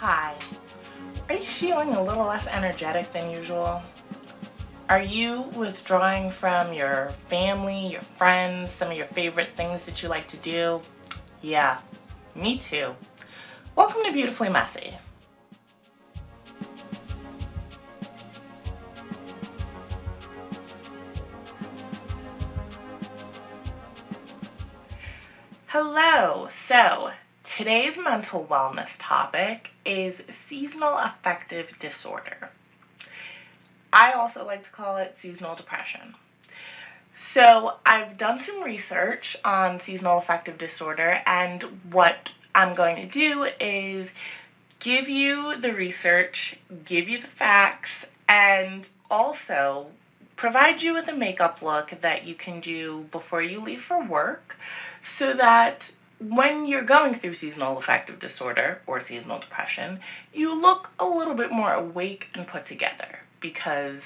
Hi. Are you feeling a little less energetic than usual? Are you withdrawing from your family, your friends, some of your favorite things that you like to do? Yeah, me too. Welcome to Beautifully Messy. Hello. So, today's mental wellness topic is seasonal affective disorder. I also like to call it seasonal depression. So I've done some research on seasonal affective disorder, and what I'm going to do is give you the research, give you the facts, and also provide you with a makeup look that you can do before you leave for work so that when you're going through seasonal affective disorder or seasonal depression, you look a little bit more awake and put together. Because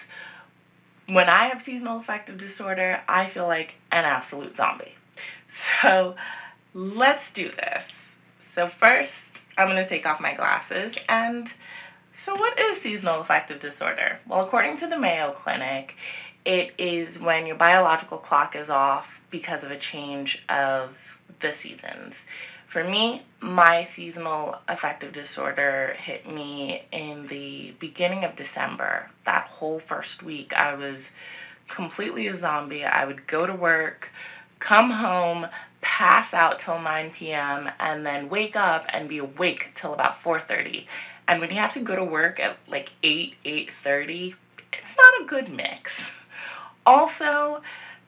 when I have seasonal affective disorder, I feel like an absolute zombie. So let's do this. So first, I'm going to take off my glasses. And so what is seasonal affective disorder? Well, according to the Mayo Clinic, it is when your biological clock is off because of a change of the seasons. For me, my seasonal affective disorder hit me in the beginning of December. That whole first week, I was completely a zombie. I would go to work, come home, pass out till 9 p.m., and then wake up and be awake till about 4:30. And when you have to go to work at like 8:30, it's not a good mix. Also,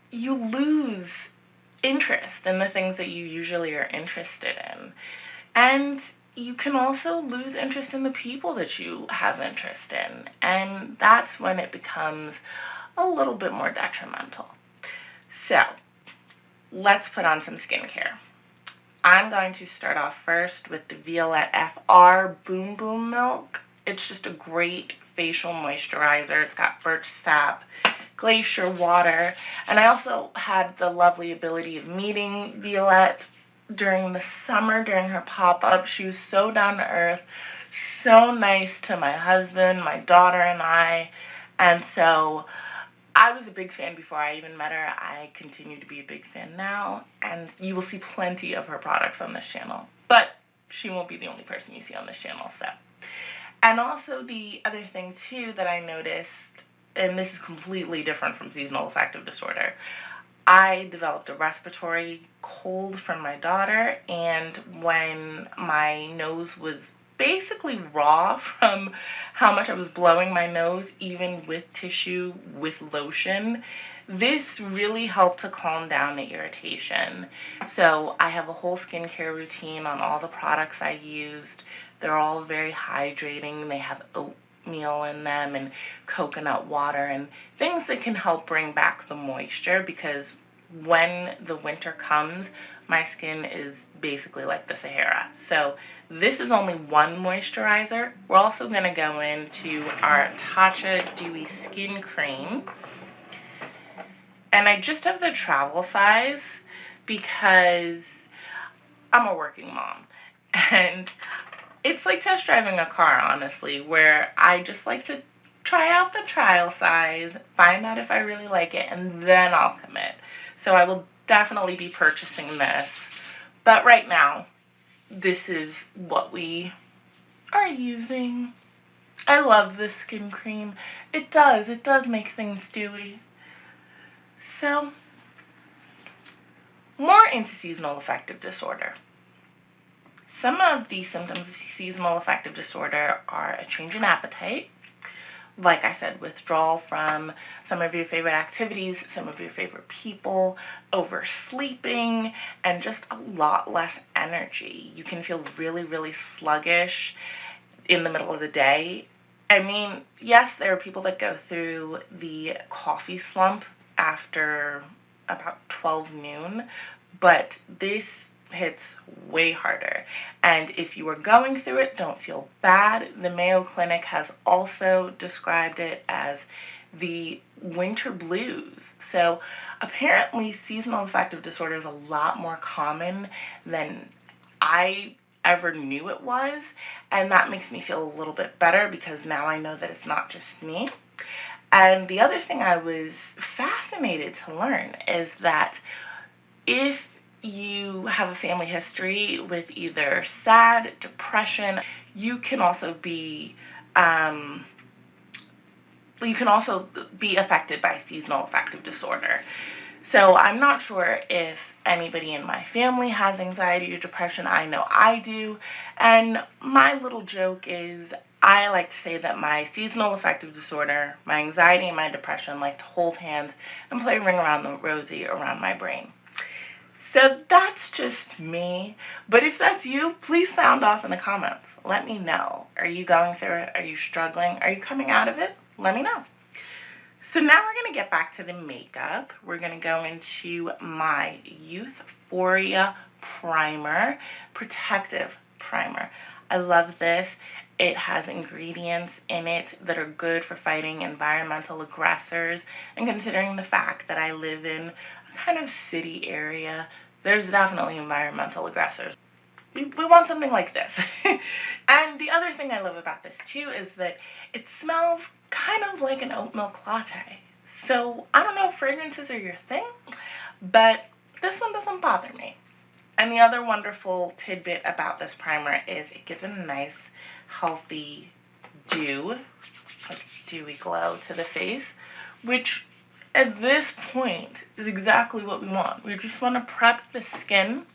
you lose interest in the things that you usually are interested in. And you can also lose interest in the people that you have interest in. And that's when it becomes a little bit more detrimental. So, let's put on some skincare. I'm going to start off first with the Violette FR Boom Boom Milk. It's just a great facial moisturizer. It's got birch sap, glacier water, and I also had the lovely ability of meeting Violette during the summer during her pop-up. She was so down to earth, so nice to my husband, my daughter, and I, and so I was a big fan before I even met her. I continue to be a big fan now, and you will see plenty of her products on this channel, but she won't be the only person you see on this channel, so. And also the other thing too that I noticed, and this is completely different from seasonal affective disorder, I developed a respiratory cold from my daughter, and when my nose was basically raw from how much I was blowing my nose, even with tissue, with lotion, this really helped to calm down the irritation. So I have a whole skincare routine on all the products I used. They're all very hydrating. They have oatmeal in them and coconut water and things that can help bring back the moisture, because when the winter comes, my skin is basically like the Sahara. So this is only one moisturizer. We're also going to go into our Tatcha Dewy Skin Cream. And I just have the travel size because I'm a working mom. And it's like test driving a car, honestly, where I just like to try out the trial size, find out if I really like it, and then I'll commit. So I will definitely be purchasing this. But right now, this is what we are using. I love this skin cream. It does make things dewy. So, more into seasonal affective disorder. Some of the symptoms of seasonal affective disorder are a change in appetite, like I said, withdrawal from some of your favorite activities, some of your favorite people, oversleeping, and just a lot less energy. You can feel really, really sluggish in the middle of the day. I mean, yes, there are people that go through the coffee slump after about 12 noon, but this hits way harder. And if you are going through it, don't feel bad. The Mayo Clinic has also described it as the winter blues. So apparently seasonal affective disorder is a lot more common than I ever knew it was, and that makes me feel a little bit better because now I know that it's not just me. And the other thing I was fascinated to learn is that if you have a family history with either SAD, depression, you can also be affected by seasonal affective disorder. So I'm not sure if anybody in my family has anxiety or depression. I know I do. And my little joke is I like to say that my seasonal affective disorder, my anxiety, and my depression like to hold hands and play Ring Around the Rosie around my brain. So that's just me. But if that's you, please sound off in the comments. Let me know. Are you going through it? Are you struggling? Are you coming out of it? Let me know. So now we're going to get back to the makeup. We're going to go into my Youthforia Primer, Protective Primer. I love this. It has ingredients in it that are good for fighting environmental aggressors. And considering the fact that I live in a kind of city area, there's definitely environmental aggressors. We want something like this. And the other thing I love about this too is that it smells kind of like an oat milk latte. So I don't know if fragrances are your thing, but this one doesn't bother me. And the other wonderful tidbit about this primer is it gives a nice, healthy dew, like dewy glow to the face, which at this point is exactly what we want. We just want to prep the skin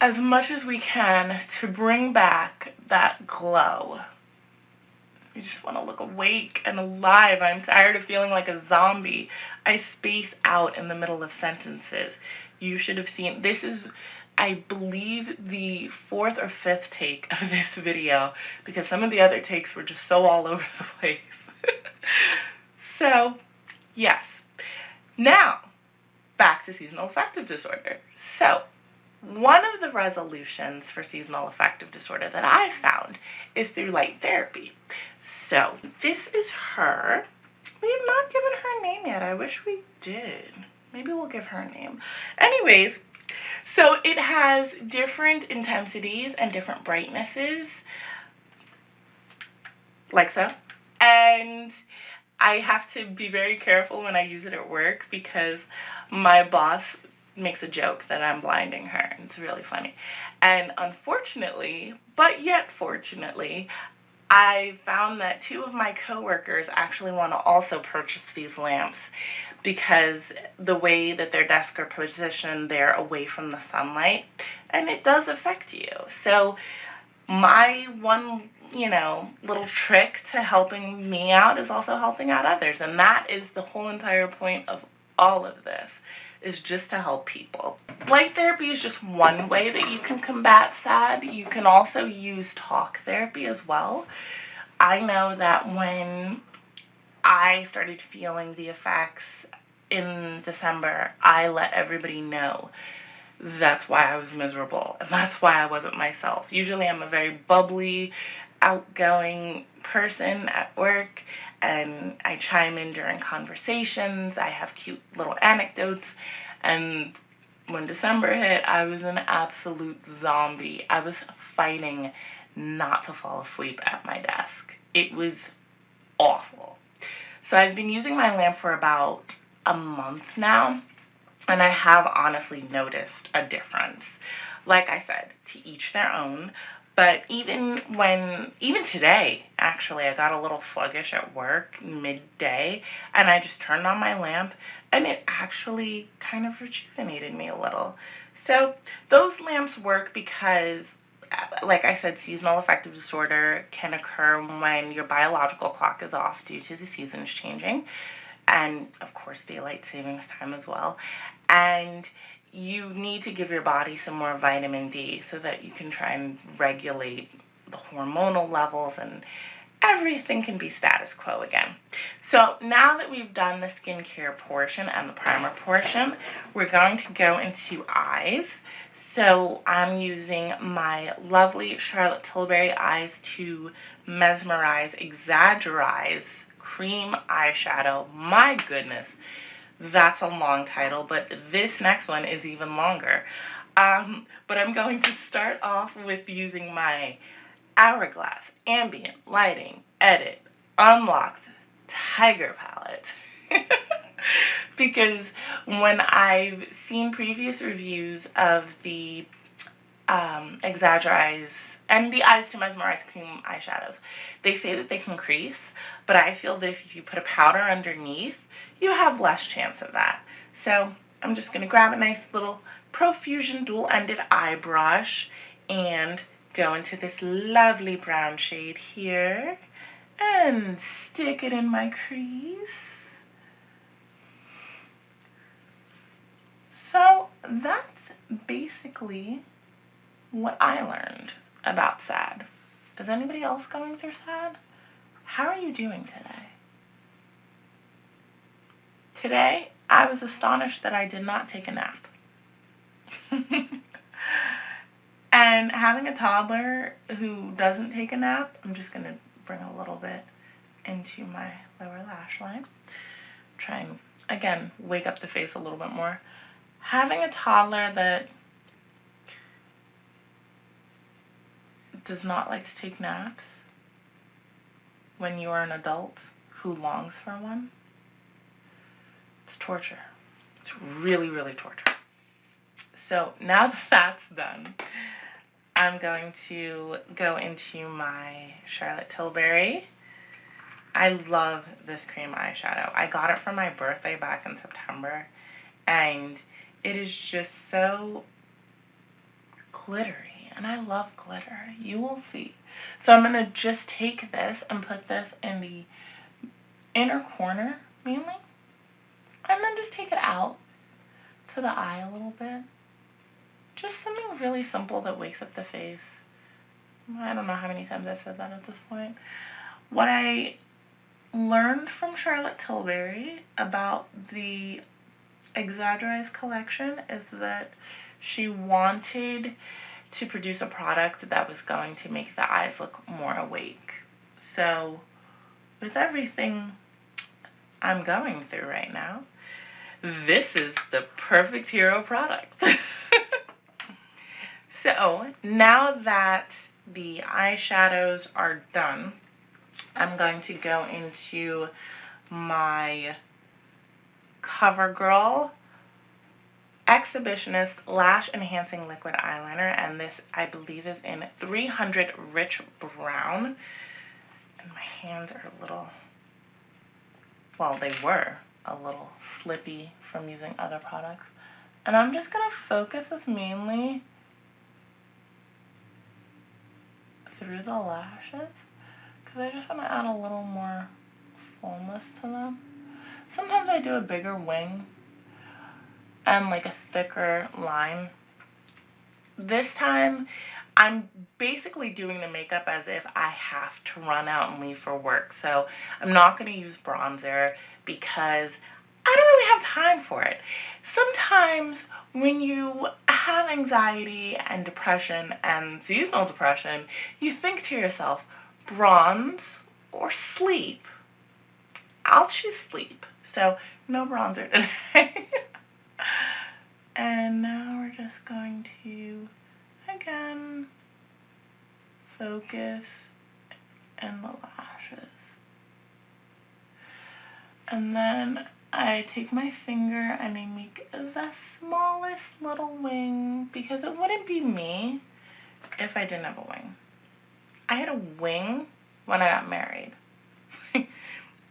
as much as we can to bring back that glow. You just want to look awake and alive. I'm tired of feeling like a zombie. I space out in the middle of sentences. You should have seen, this is, I believe, the 4th or 5th take of this video because some of the other takes were just so all over the place. So, yes. Now, back to seasonal affective disorder. So, one of the resolutions for seasonal affective disorder that I found is through light therapy. So this is her. We have not given her a name yet. I wish we did. Maybe we'll give her a name. Anyways, so it has different intensities and different brightnesses, like so. And I have to be very careful when I use it at work because my boss makes a joke that I'm blinding her. It's really funny. And unfortunately, but yet fortunately, I found that 2 of my coworkers actually want to also purchase these lamps because the way that their desks are positioned, they're away from the sunlight, and it does affect you. So my one, little trick to helping me out is also helping out others, and that is the whole entire point of all of this, is just to help people. Light therapy is just one way that you can combat SAD. You can also use talk therapy as well. I know that when I started feeling the effects in December, I let everybody know that's why I was miserable, and that's why I wasn't myself. Usually I'm a very bubbly, outgoing person at work, and I chime in during conversations. I have cute little anecdotes, and when December hit, I was an absolute zombie. I was fighting not to fall asleep at my desk. It was awful. So I've been using my lamp for about a month now, and I have honestly noticed a difference. Like I said, to each their own, but even today, actually, I got a little sluggish at work midday, and I just turned on my lamp, and it actually kind of rejuvenated me a little. So those lamps work because, like I said, seasonal affective disorder can occur when your biological clock is off due to the seasons changing, and of course daylight savings time as well. And you need to give your body some more vitamin D so that you can try and regulate the hormonal levels and everything can be status quo again. So now that we've done the skincare portion and the primer portion, we're going to go into eyes. So I'm using my lovely Charlotte Tilbury Eyes to Mesmerize, Exaggerize Cream Eyeshadow. My goodness, that's a long title, but this next one is even longer. But I'm going to start off with using my Hourglass Ambient Lighting Edit Unlocked Tiger palette. Because when I've seen previous reviews of the Exaggerize and the Eyes to Mesmerize cream eyeshadows, they say that they can crease, but I feel that if you put a powder underneath, you have less chance of that. So I'm just going to grab a nice little Profusion dual-ended eye brush and go into this lovely brown shade here and stick it in my crease. So that's basically what I learned about S.A.D. Is anybody else going through S.A.D? How are you doing today? Today, I was astonished that I did not take a nap. And having a toddler who doesn't take a nap, I'm just going to bring a little bit into my lower lash line. Try and, again, wake up the face a little bit more. Having a toddler that does not like to take naps when you are an adult who longs for one, it's torture. It's really, really torture. So now that that's done, I'm going to go into my Charlotte Tilbury. I love this cream eyeshadow. I got it for my birthday back in September, and it is just so glittery, and I love glitter. You will see. So I'm going to just take this and put this in the inner corner, mainly, and then just take it out to the eye a little bit. Just something really simple that wakes up the face. I don't know how many times I've said that at this point. What I learned from Charlotte Tilbury about the Exaggerize collection is that she wanted to produce a product that was going to make the eyes look more awake. So with everything I'm going through right now, this is the perfect hero product. So now that the eyeshadows are done, I'm going to go into my CoverGirl Exhibitionist Lash Enhancing Liquid Eyeliner, and this I believe is in 300 Rich Brown. And my hands are a little, well, they were a little slippy from using other products. And I'm just going to focus this mainly through the lashes, because I just want to add a little more fullness to them. Sometimes I do a bigger wing and like a thicker line. This time, I'm basically doing the makeup as if I have to run out and leave for work. So I'm not going to use bronzer because I don't really have time for it. Sometimes when you have anxiety and depression and seasonal depression, you think to yourself, bronze or sleep? I'll choose sleep. So no bronzer today. And now we're just going to, again, focus in the lashes. And then I take my finger and I make the smallest little wing, because it wouldn't be me if I didn't have a wing. I had a wing when I got married.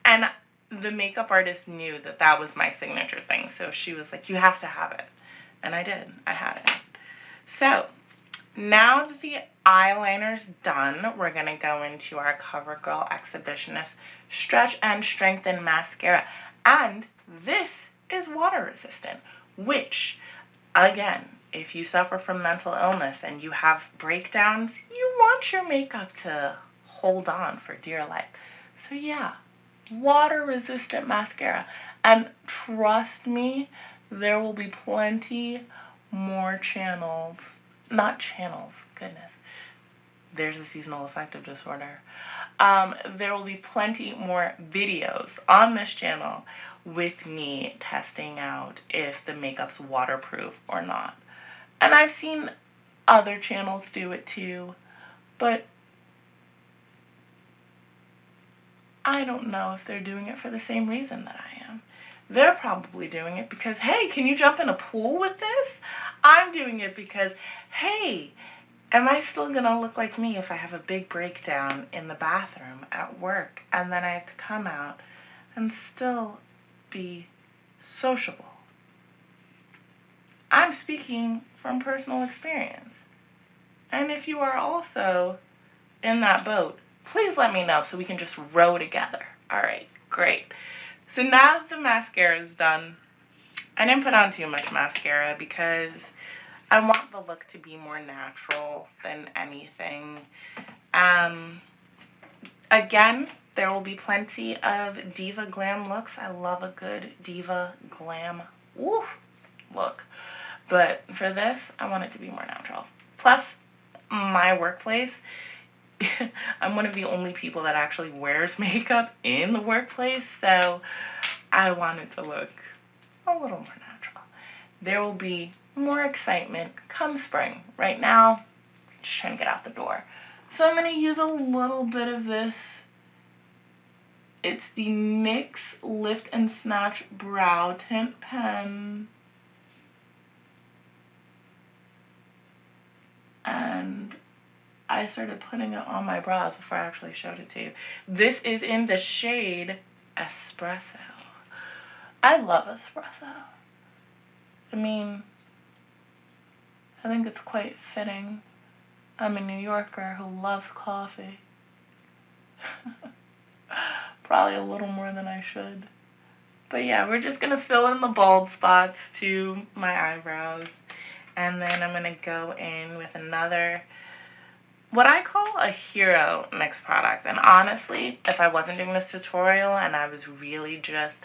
And the makeup artist knew that that was my signature thing, so she was like, you have to have it. And I did. I had it. So now that the eyeliner's done, we're going to go into our CoverGirl Exhibitionist Stretch and Strengthen Mascara. And this is water resistant, which, again, if you suffer from mental illness and you have breakdowns, you want your makeup to hold on for dear life. So yeah, water resistant mascara. And trust me, there will be plenty more channels, not channels, goodness, there's a seasonal affective disorder. There will be plenty more videos on this channel with me testing out if the makeup's waterproof or not. And I've seen other channels do it too, but I don't know if they're doing it for the same reason that I am. They're probably doing it because, hey, can you jump in a pool with this? I'm doing it because, hey, am I still gonna look like me if I have a big breakdown in the bathroom at work and then I have to come out and still be sociable? I'm speaking from personal experience. And if you are also in that boat, please let me know so we can just row together. All right, great. So now that the mascara is done, I didn't put on too much mascara because I want the look to be more natural than anything. Again, there will be plenty of diva glam looks. I love a good diva glam look. But for this, I want it to be more natural. Plus, my workplace, I'm one of the only people that actually wears makeup in the workplace, so I want it to look a little more natural. There will be more excitement come spring. Right now, just trying to get out the door. So I'm going to use a little bit of this. It's the NYX Lift and Snatch Brow Tint Pen. And I started putting it on my brows before I actually showed it to you. This is in the shade Espresso. I love espresso. I mean, I think it's quite fitting. I'm a New Yorker who loves coffee. Probably a little more than I should. But yeah, we're just going to fill in the bald spots to my eyebrows. And then I'm going to go in with another, what I call a hero mix product. And honestly, if I wasn't doing this tutorial and I was really just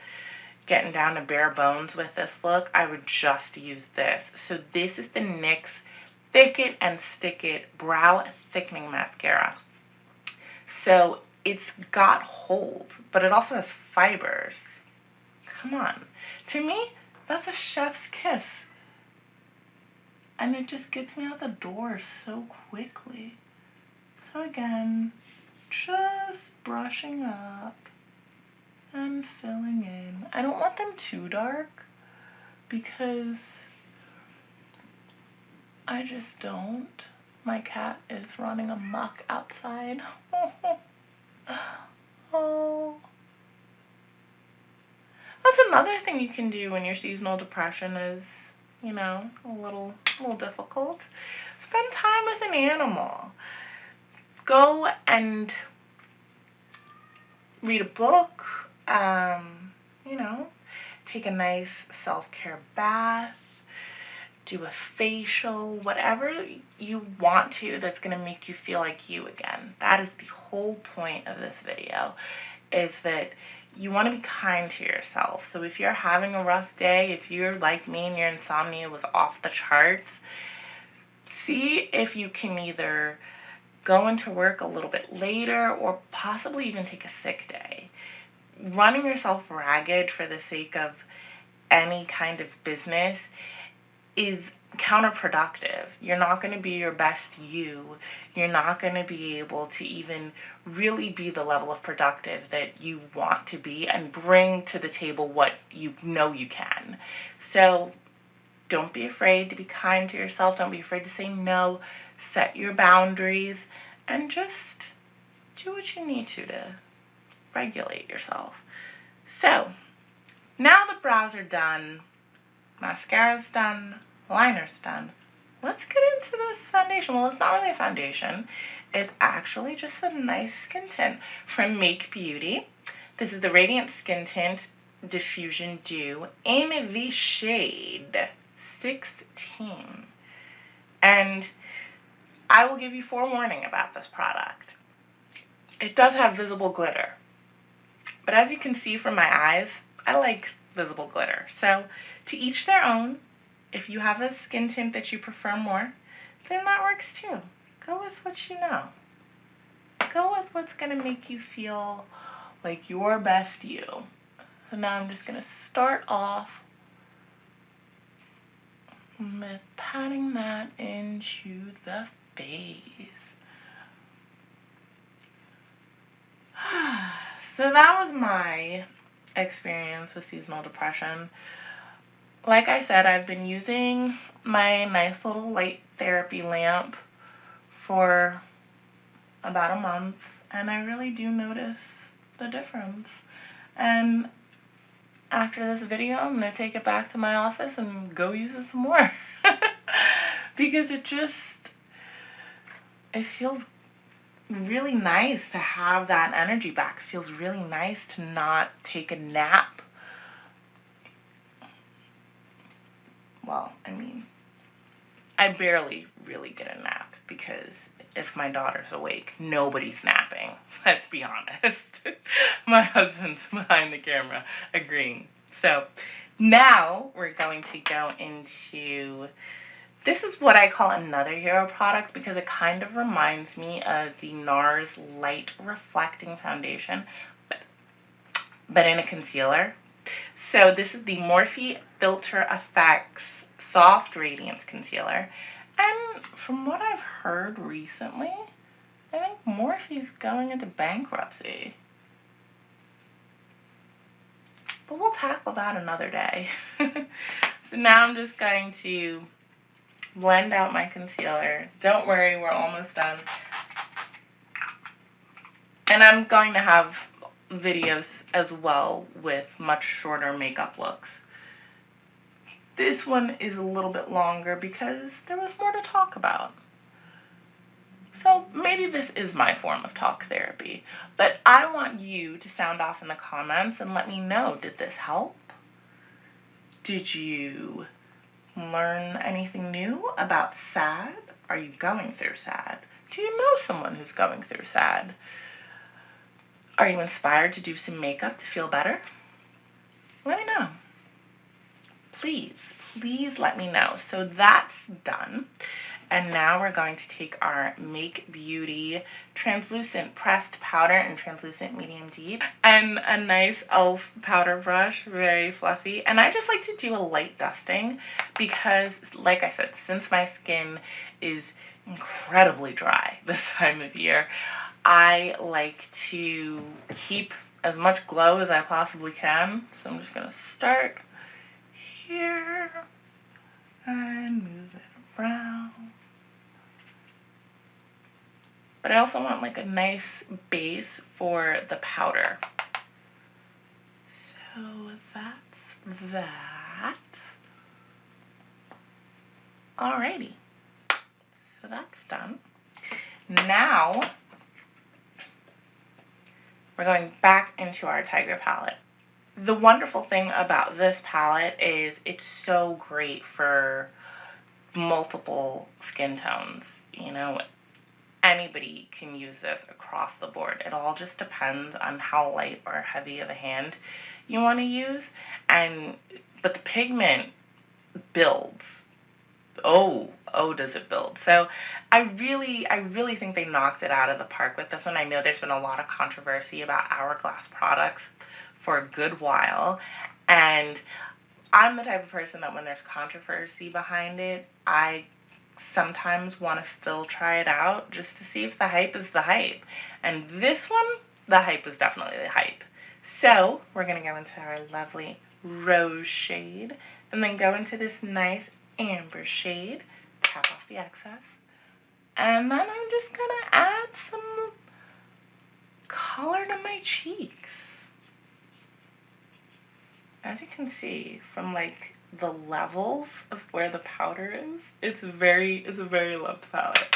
getting down to bare bones with this look, I would just use this. So this is the NYX Thick It and Stick It Brow Thickening Mascara. So it's got hold, but it also has fibers. Come on. To me, that's a chef's kiss. And it just gets me out the door so quickly. So again, just brushing up and filling in. I don't want them too dark because I just don't. My cat is running amok outside. Oh. That's another thing you can do when your seasonal depression is, you know, a little difficult. Spend time with an animal. Go and read a book, you know, take a nice self-care bath, do a facial, whatever you want to that's going to make you feel like you again. That is the whole point of this video, is that you want to be kind to yourself. So if you're having a rough day, if you're like me and your insomnia was off the charts, see if you can either go into work a little bit later or possibly even take a sick day. Running yourself ragged for the sake of any kind of business is counterproductive. You're not going to be your best you. You're not going to be able to even really be the level of productive that you want to be and bring to the table what you know you can. So don't be afraid to be kind to yourself. Don't be afraid to say no. Set your boundaries and just do what you need to regulate yourself. So now the brows are done, mascara's done, liner's done. Let's get into this foundation. Well, it's not really a foundation. It's actually just a nice skin tint from Make Beauty. This is the Radiant Skin Tint Diffusion Dew in the shade 16. And I will give you forewarning about this product. It does have visible glitter. But as you can see from my eyes, I like visible glitter. So to each their own. If you have a skin tint that you prefer more, then that works too. Go with what you know. Go with what's going to make you feel like your best you. So now I'm just going to start off with patting that into the face. So that was my experience with seasonal depression. Like I said, I've been using my nice little light therapy lamp for about a month, and I really do notice the difference. And after this video, I'm going to take it back to my office and go use it some more. Because it feels really nice to have that energy back. It feels really nice to not take a nap. Well, I mean, I barely really get a nap because if my daughter's awake, nobody's napping. Let's be honest. My husband's behind the camera agreeing. So now we're going to go into, this is what I call another hero product because it kind of reminds me of the NARS Light Reflecting Foundation, but in a concealer. So this is the Morphe Filter Effects Soft Radiance Concealer. And from what I've heard recently, I think Morphe's going into bankruptcy. But we'll tackle that another day. So now I'm just going to blend out my concealer. Don't worry, we're almost done. And I'm going to have videos as well with much shorter makeup looks. This one is a little bit longer because there was more to talk about. So maybe this is my form of talk therapy. But I want you to sound off in the comments and let me know, did this help? Did you learn anything new about S.A.D? Are you going through S.A.D? Do you know someone who's going through S.A.D? Are you inspired to do some makeup to feel better? Let me know. Please, please let me know. So that's done. And now we're going to take our Make Beauty translucent pressed powder in translucent medium deep and a nice e.l.f. powder brush, very fluffy. And I just like to do a light dusting because, like I said, since my skin is incredibly dry this time of year, I like to keep as much glow as I possibly can. So I'm just going to start here and move it around. But I also want like a nice base for the powder. So that's that. Alrighty. So that's done. Now we're going back into our Tiger palette. The wonderful thing about this palette is it's so great for multiple skin tones. You know, anybody can use this across the board. It all just depends on how light or heavy of a hand you want to use. But the pigment builds. Oh, does it build. So I really think they knocked it out of the park with this one. I know there's been a lot of controversy about Hourglass products for a good while, and I'm the type of person that when there's controversy behind it, I sometimes want to still try it out just to see if the hype is the hype. And this one, the hype is definitely the hype. So we're going to go into our lovely rose shade and then go into this nice amber shade, tap off the excess, and then I'm just going to add some color to my cheeks. As you can see from like the levels of where the powder is, it's a very loved palette.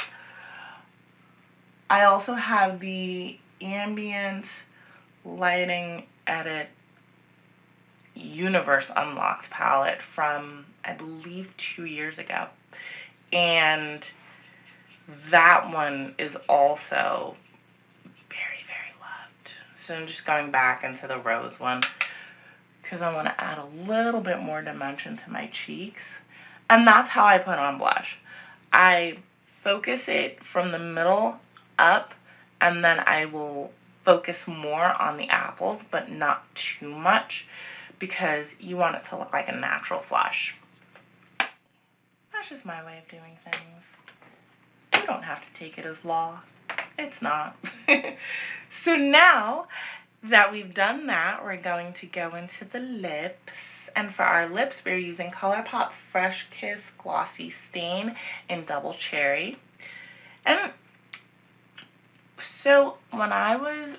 I also have the Ambient Lighting Edit Universe Unlocked palette from, I believe, 2 years ago. And that one is also very loved. So I'm just going back into the rose one because I want to add a little bit more dimension to my cheeks. And that's how I put on blush. I focus it from the middle up, and then I will focus more on the apples, but not too much, because you want it to look like a natural flush. That's just my way of doing things. You don't have to take it as law. It's not. So now that we've done that, we're going to go into the lips. And for our lips, we're using Colourpop Fresh Kiss Glossy Stain in Double Cherry. And so when I was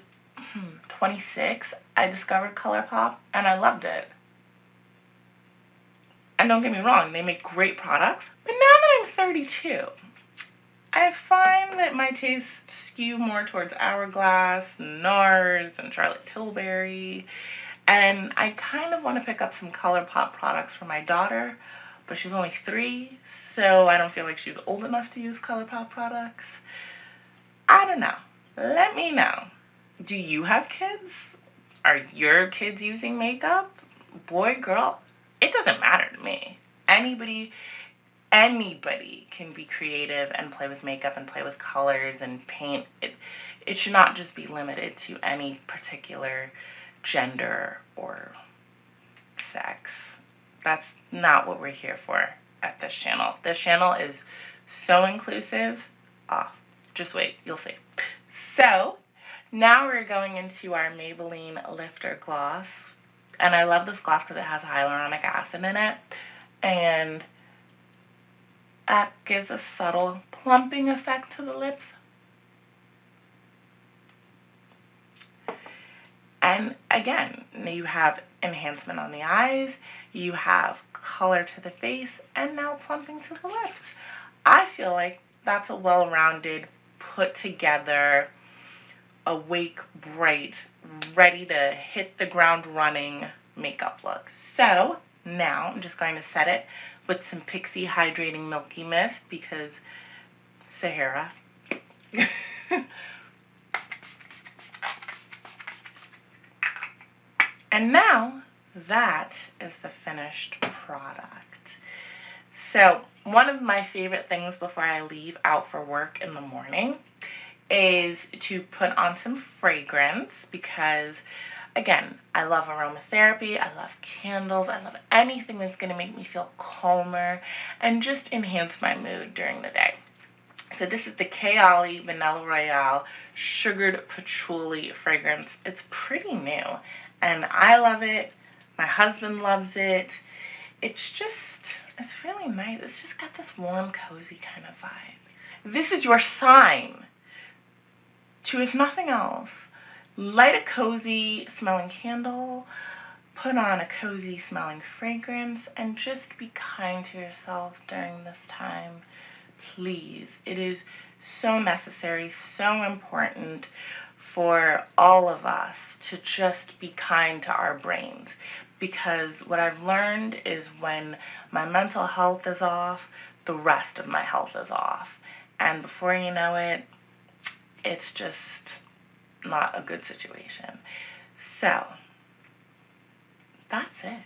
26, I discovered Colourpop and I loved it. And don't get me wrong, they make great products. But now that I'm 32, I find that my tastes skew more towards Hourglass, NARS, and Charlotte Tilbury. And I kind of want to pick up some Colourpop products for my daughter, but she's only 3, so I don't feel like she's old enough to use Colourpop products. I don't know. Let me know. Do you have kids? Are your kids using makeup? Boy, girl, it doesn't matter to me. Anybody can be creative and play with makeup and play with colors and paint. It should not just be limited to any particular gender or sex. That's not what we're here for at this channel. This channel is so inclusive. Just wait, you'll see. So now we're going into our Maybelline Lifter Gloss. And I love this gloss because it has hyaluronic acid in it. And that gives a subtle plumping effect to the lips. And again, you have enhancement on the eyes, you have color to the face, and now plumping to the lips. I feel like that's a well-rounded, put together, awake, bright, ready to hit the ground running makeup look. So now I'm just going to set it with some Pixie Hydrating Milky Mist because Sahara. And now that is the finished product. So one of my favorite things before I leave out for work in the morning is to put on some fragrance because, again, I love aromatherapy, I love candles, I love anything that's going to make me feel calmer and just enhance my mood during the day. So this is the Kayali Vanilla Royale Sugared Patchouli fragrance. It's pretty new and I love it. My husband loves it. It's really nice. It's just got this warm, cozy kind of vibe. This is your sign to, if nothing else, light a cozy smelling candle, put on a cozy smelling fragrance, and just be kind to yourself during this time. Please. It is so necessary, so important for all of us to just be kind to our brains. Because what I've learned is when my mental health is off, the rest of my health is off. And before you know it, it's just not a good situation. So, that's it.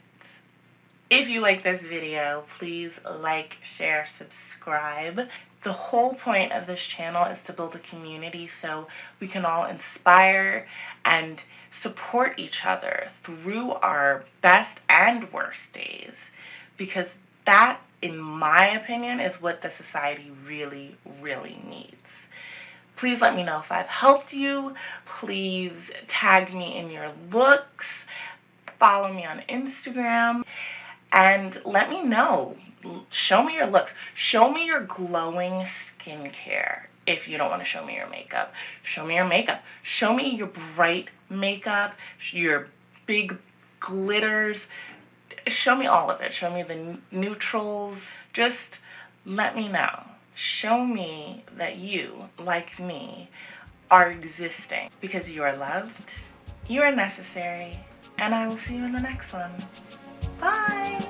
If you like this video, please like, share, subscribe. The whole point of this channel is to build a community so we can all inspire and support each other through our best and worst days. Because that, in my opinion, is what the society really, really needs. Please let me know if I've helped you. Please tag me in your looks. Follow me on Instagram. And let me know. Show me your looks. Show me your glowing skincare. If you don't want to show me your makeup, show me your makeup. Show me your bright makeup, your big glitters. Show me all of it. Show me the neutrals. Just let me know. Show me that you, like me, are existing because you are loved, you are necessary, and I will see you in the next one. Bye!